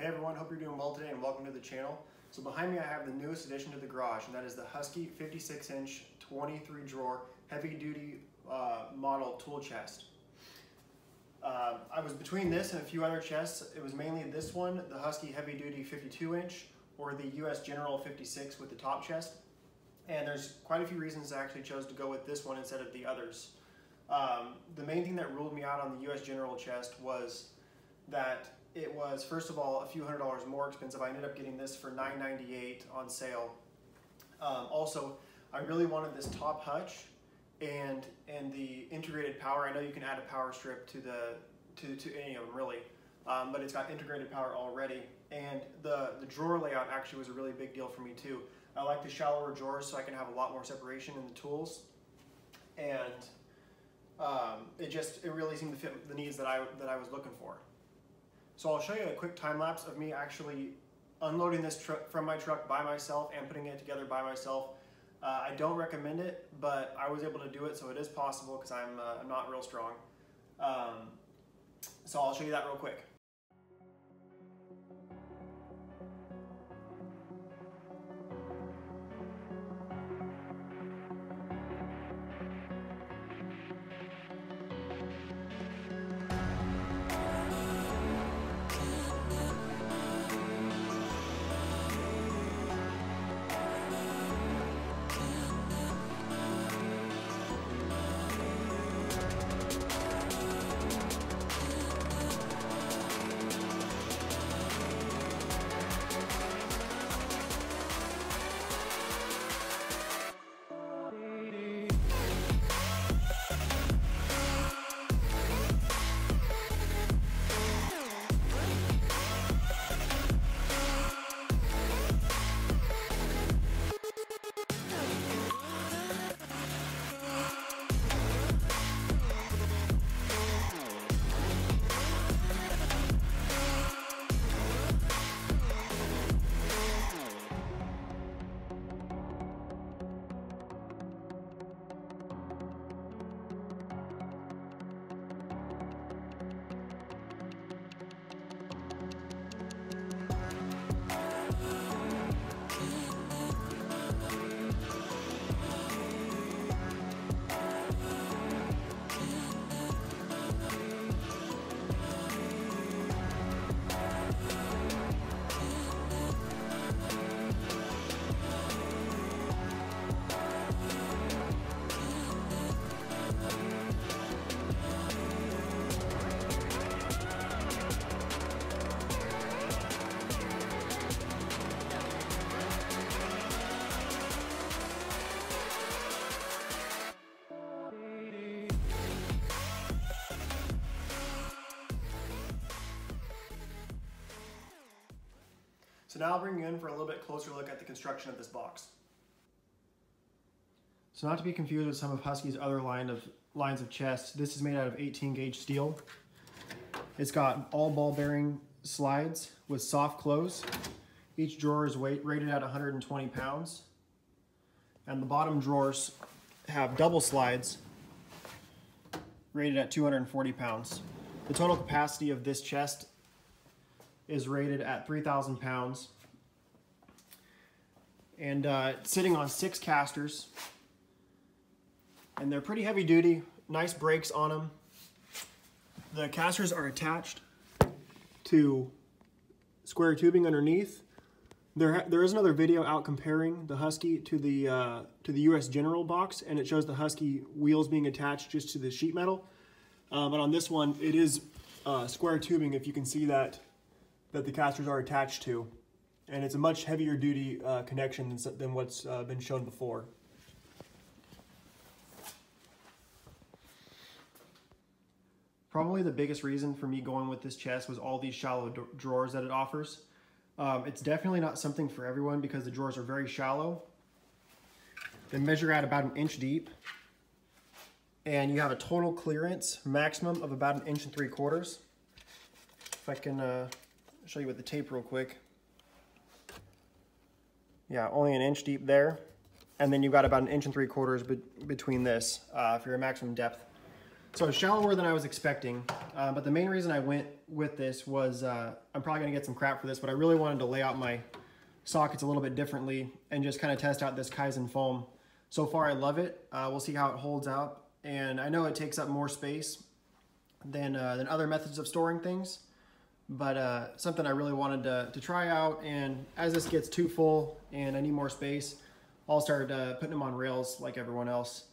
Hey everyone, hope you're doing well today and welcome to the channel. So behind me I have the newest addition to the garage, and that is the Husky 56-inch 23 drawer heavy duty model tool chest. I was between this and a few other chests. It was mainly this one, the Husky heavy duty 52-inch or the US General 56 with the top chest. And there's quite a few reasons I actually chose to go with this one instead of the others. The main thing that ruled me out on the US General chest was that it was, first of all, a few $100s more expensive. I ended up getting this for $9.98 on sale. Also, I really wanted this top hutch and the integrated power. I know you can add a power strip to any of them really, but it's got integrated power already. And the drawer layout actually was a really big deal for me too. I like the shallower drawers so I can have a lot more separation in the tools, and it really seemed to fit the needs that I was looking for. So I'll show you a quick time lapse of me actually unloading this truck from my truck by myself and putting it together by myself. I don't recommend it, but I was able to do it, so it is possible because I'm not real strong. So I'll show you that real quick. So now I'll bring you in for a little bit closer look at the construction of this box. So not to be confused with some of Husky's other lines of chests, this is made out of 18 gauge steel. It's got all ball bearing slides with soft close. Each drawer is rated at 120 pounds. And the bottom drawers have double slides rated at 240 pounds. The total capacity of this chest is rated at 3,000 pounds, and it's sitting on 6 casters, and they're pretty heavy duty, nice brakes on them. The casters are attached to square tubing underneath. There is another video out comparing the Husky to the US General box, and it shows the Husky wheels being attached just to the sheet metal, but on this one it is square tubing, if you can see that the casters are attached to, and it's a much heavier duty connection than what's been shown before. Probably the biggest reason for me going with this chest was all these shallow drawers that it offers. It's definitely not something for everyone because the drawers are very shallow. They measure at about 1 inch deep, and you have a total clearance maximum of about 1 3/4 inches. If I can show you with the tape real quick. Yeah, only 1 inch deep there. And then you've got about 1 3/4 inches between this for your maximum depth. So it's shallower than I was expecting, but the main reason I went with this was, I'm probably gonna get some crap for this, but I really wanted to lay out my sockets a little bit differently and just kind of test out this Kaizen foam. So far I love it. We'll see how it holds out. And I know it takes up more space than other methods of storing things, but something I really wanted to try out. And as this gets too full and I need more space, I'll start putting them on rails like everyone else.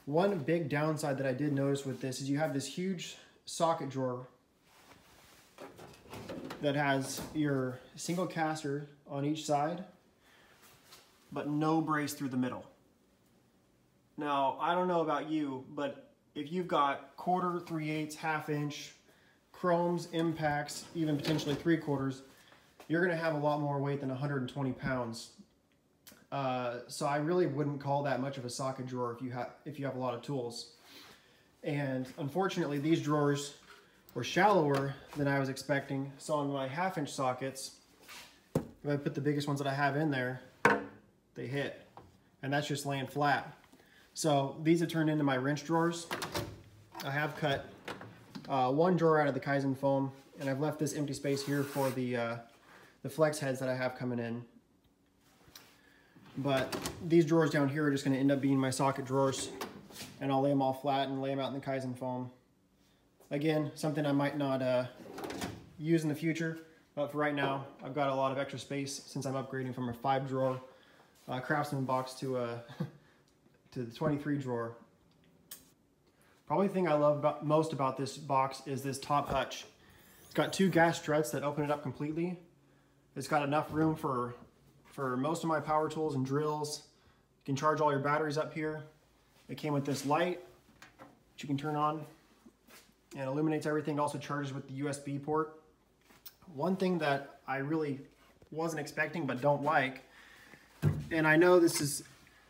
One big downside that I did notice with this is you have this huge socket drawer that has your single caster on each side, but no brace through the middle. Now, I don't know about you, but if you've got 1/4, 3/8, 1/2 inch, chromes, impacts, even potentially 3/4, you're gonna have a lot more weight than 120 pounds. So I really wouldn't call that much of a socket drawer if you have a lot of tools. And unfortunately, these drawers were shallower than I was expecting. So on my 1/2 inch sockets, if I put the biggest ones that I have in there, they hit. And that's just laying flat. So these have turned into my wrench drawers. I have cut one drawer out of the Kaizen foam, and I've left this empty space here for the flex heads that I have coming in. But these drawers down here are just going to end up being my socket drawers, and I'll lay them all flat and lay them out in the Kaizen foam. Again, something I might not use in the future, but for right now, I've got a lot of extra space since I'm upgrading from a 5-drawer Craftsman box to the 23 drawer. Probably the thing I love most about this box is this top hutch. It's got 2 gas struts that open it up completely. It's got enough room for most of my power tools and drills. You can charge all your batteries up here. It came with this light, which you can turn on and illuminates everything. It also charges with the USB port. One thing that I really wasn't expecting but don't like, and I know this is,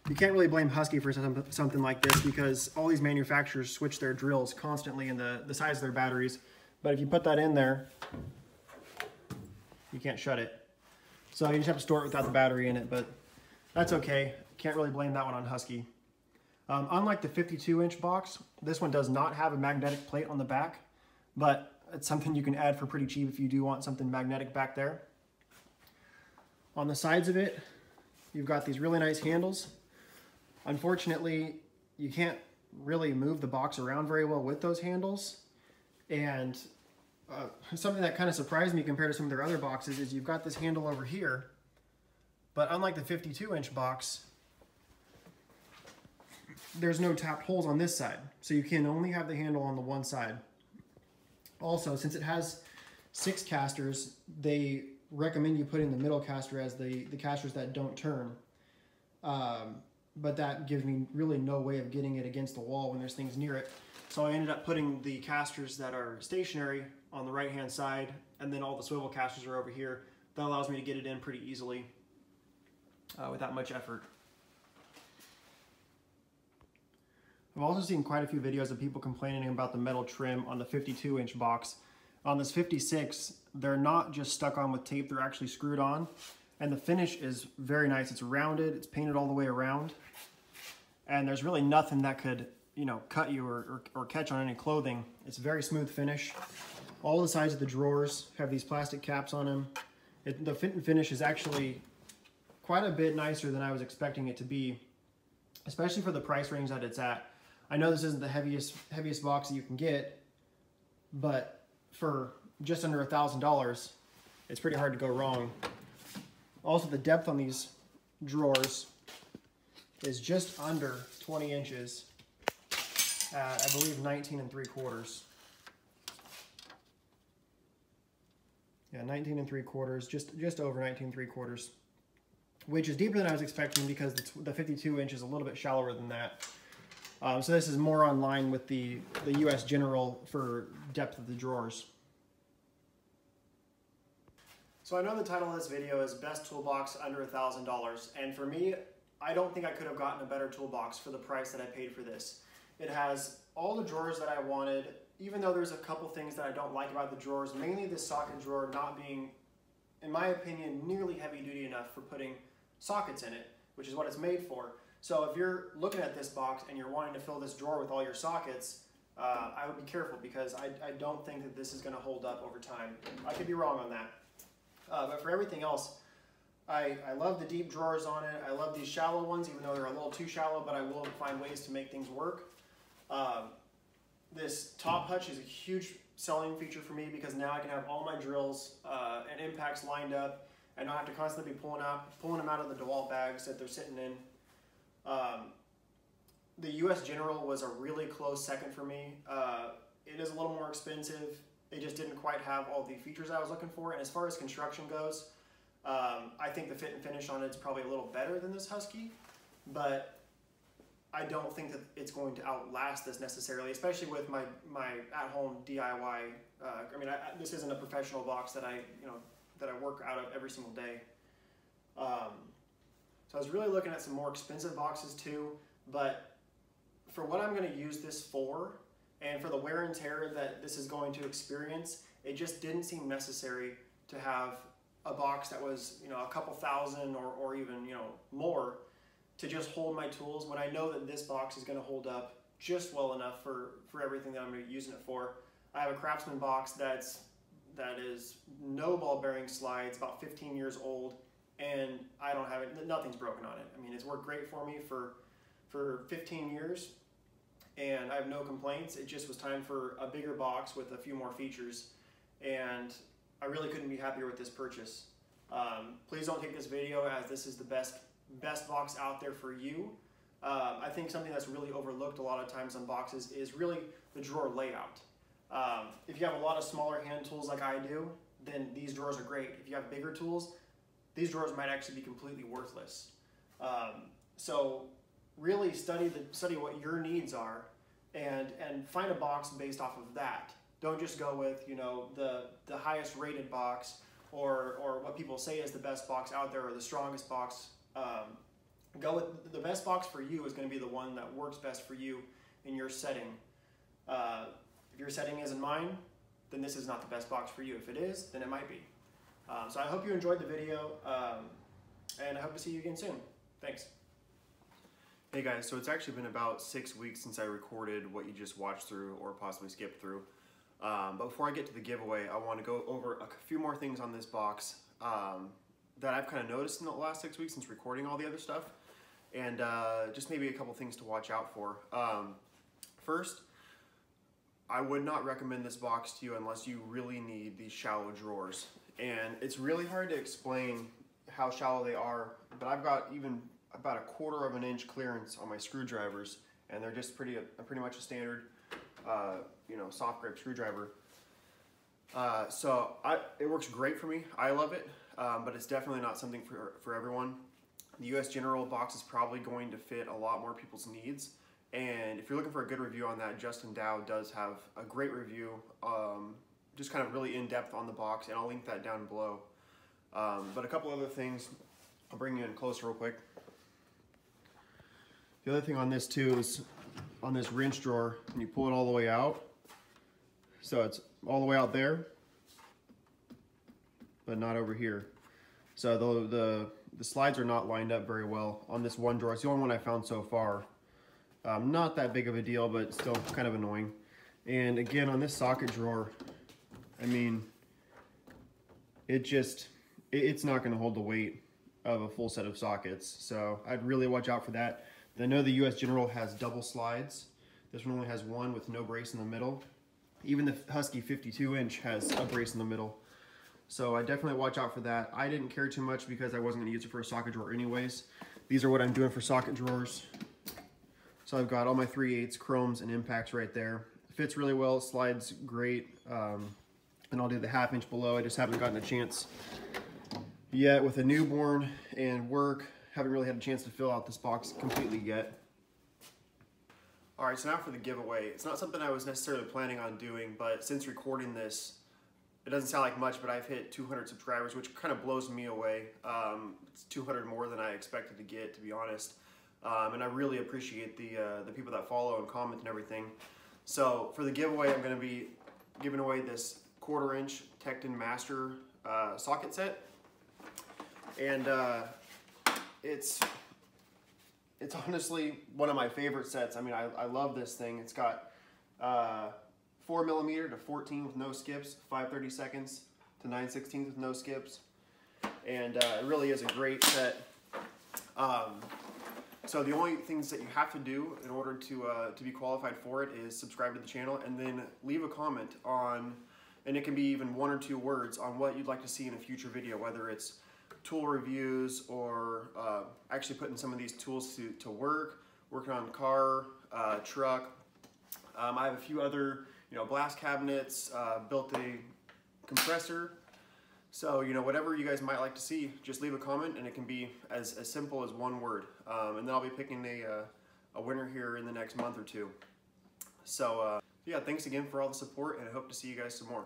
you can't really blame Husky for something like this because all these manufacturers switch their drills constantly in the size of their batteries. But if you put that in there, you can't shut it. So you just have to store it without the battery in it, but that's okay. Can't really blame that one on Husky. Unlike the 52-inch box, this one does not have a magnetic plate on the back, but it's something you can add for pretty cheap if you do want something magnetic back there. On the sides of it, you've got these really nice handles. Unfortunately, you can't really move the box around very well with those handles. And something that kind of surprised me compared to some of their other boxes is you've got this handle over here, but unlike the 52-inch box, there's no tapped holes on this side. So you can only have the handle on the one side. Also, since it has 6 casters, they recommend you putting the middle caster as the casters that don't turn. But that gives me really no way of getting it against the wall when there's things near it. So I ended up putting the casters that are stationary on the right-hand side, and then all the swivel casters are over here. That allows me to get it in pretty easily without much effort. I've also seen quite a few videos of people complaining about the metal trim on the 52-inch box. On this 56, they're not just stuck on with tape, they're actually screwed on. And the finish is very nice. It's rounded, it's painted all the way around. And there's really nothing that could, you know, cut you or catch on any clothing. It's a very smooth finish. All the sides of the drawers have these plastic caps on them. The fit and finish is actually quite a bit nicer than I was expecting it to be, especially for the price range that it's at. I know this isn't the heaviest box that you can get, but for just under $1,000, it's pretty hard to go wrong. Also, the depth on these drawers is just under 20 inches at, I believe, 19 3/4. Yeah, 19 3/4, just over 19 3/4, which is deeper than I was expecting because the 52 inch is a little bit shallower than that. So this is more on line with the US General for depth of the drawers. So I know the title of this video is Best Toolbox Under $1,000, and for me, I don't think I could have gotten a better toolbox for the price that I paid for this. It has all the drawers that I wanted, even though there's a couple things that I don't like about the drawers, mainly the socket drawer not being, in my opinion, nearly heavy duty enough for putting sockets in it, which is what it's made for. So if you're looking at this box and you're wanting to fill this drawer with all your sockets, I would be careful because I don't think that this is going to hold up over time. I could be wrong on that. But for everything else, I love the deep drawers on it. I love these shallow ones, even though they're a little too shallow, but I will find ways to make things work. This top hutch is a huge selling feature for me because now I can have all my drills and impacts lined up and not have to constantly be pulling them out of the DeWalt bags that they're sitting in. The US General was a really close second for me. It is a little more expensive. It just didn't quite have all the features I was looking for. And as far as construction goes, I think the fit and finish on it is probably a little better than this Husky, but I don't think that it's going to outlast this necessarily, especially with my at-home DIY. This isn't a professional box that I work out of every single day. So I was really looking at some more expensive boxes too, but for what I'm going to use this for, and for the wear and tear that this is going to experience, it just didn't seem necessary to have a box that was, a couple thousand or even, more to just hold my tools when I know that this box is going to hold up just well enough for everything that I'm going to be using it for. I have a Craftsman box that is no ball bearing slides, about 15 years old, and I don't have it, nothing's broken on it. I mean, it's worked great for me for 15 years, and I have no complaints. It just was time for a bigger box with a few more features, and I really couldn't be happier with this purchase. Please don't take this video as this is the best box out there for you. I think something that's really overlooked a lot of times on boxes is really the drawer layout. If you have a lot of smaller hand tools like I do, then these drawers are great. If you have bigger tools, these drawers might actually be completely worthless. So really study what your needs are and find a box based off of that. Don't just go with the highest rated box or what people say is the best box out there or the strongest box. Go with the best box for you is going to be the one that works best for you in your setting. If your setting isn't mine, then this is not the best box for you. If it is, then it might be. So I hope you enjoyed the video, and I hope to see you again soon. Thanks. Hey guys, so it's actually been about 6 weeks since I recorded what you just watched through or possibly skipped through. But before I get to the giveaway, I want to go over a few more things on this box that I've kind of noticed in the last 6 weeks since recording all the other stuff, and just maybe a couple things to watch out for. First, I would not recommend this box to you unless you really need these shallow drawers. And it's really hard to explain how shallow they are, but I've got even about 1/4 of an inch clearance on my screwdrivers, and they're just pretty much a standard, soft grip screwdriver. So it works great for me. I love it, but it's definitely not something for everyone. The US General box is probably going to fit a lot more people's needs. And if you're looking for a good review on that, Justin Dow does have a great review, just kind of really in-depth on the box, and I'll link that down below. But a couple other things, I'll bring you in closer real quick. The other thing on this too is on this wrench drawer, and you pull it all the way out. So it's all the way out there, but not over here. So the slides are not lined up very well on this one drawer. It's the only one I found so far. Not that big of a deal, but still kind of annoying. And again, on this socket drawer, I mean, it's not going to hold the weight of a full set of sockets. So I'd really watch out for that. I know the US General has double slides. This one only has one with no brace in the middle. Even the Husky 52-inch has a brace in the middle. So I definitely watch out for that. I didn't care too much because I wasn't going to use it for a socket drawer anyways. These are what I'm doing for socket drawers. So I've got all my 3/8 chromes and impacts right there. It fits really well, slides great. And I'll do the 1/2 inch below. I just haven't gotten a chance yet with a newborn and work. Haven't really had a chance to fill out this box completely yet. All right, so now for the giveaway. It's not something I was necessarily planning on doing, but since recording this, it doesn't sound like much, but I've hit 200 subscribers, which kind of blows me away. It's 200 more than I expected to get, to be honest. And I really appreciate the people that follow and comment and everything. So for the giveaway, I'm going to be giving away this 1/4 inch Tecton Master socket set, and it's honestly one of my favorite sets. I mean, I love this thing. It's got 4mm to 14 with no skips, 5/32 to 9/16 with no skips, and it really is a great set. So the only things that you have to do in order to be qualified for it is subscribe to the channel and then leave a comment on, and it can be even 1 or 2 words on what you'd like to see in a future video, whether it's tool reviews or actually putting some of these tools to work, working on car, truck. I have a few other, blast cabinets, built a compressor. So, whatever you guys might like to see, just leave a comment, and it can be as simple as 1 word. And then I'll be picking a winner here in the next month or 2. So, yeah, thanks again for all the support, and I hope to see you guys some more.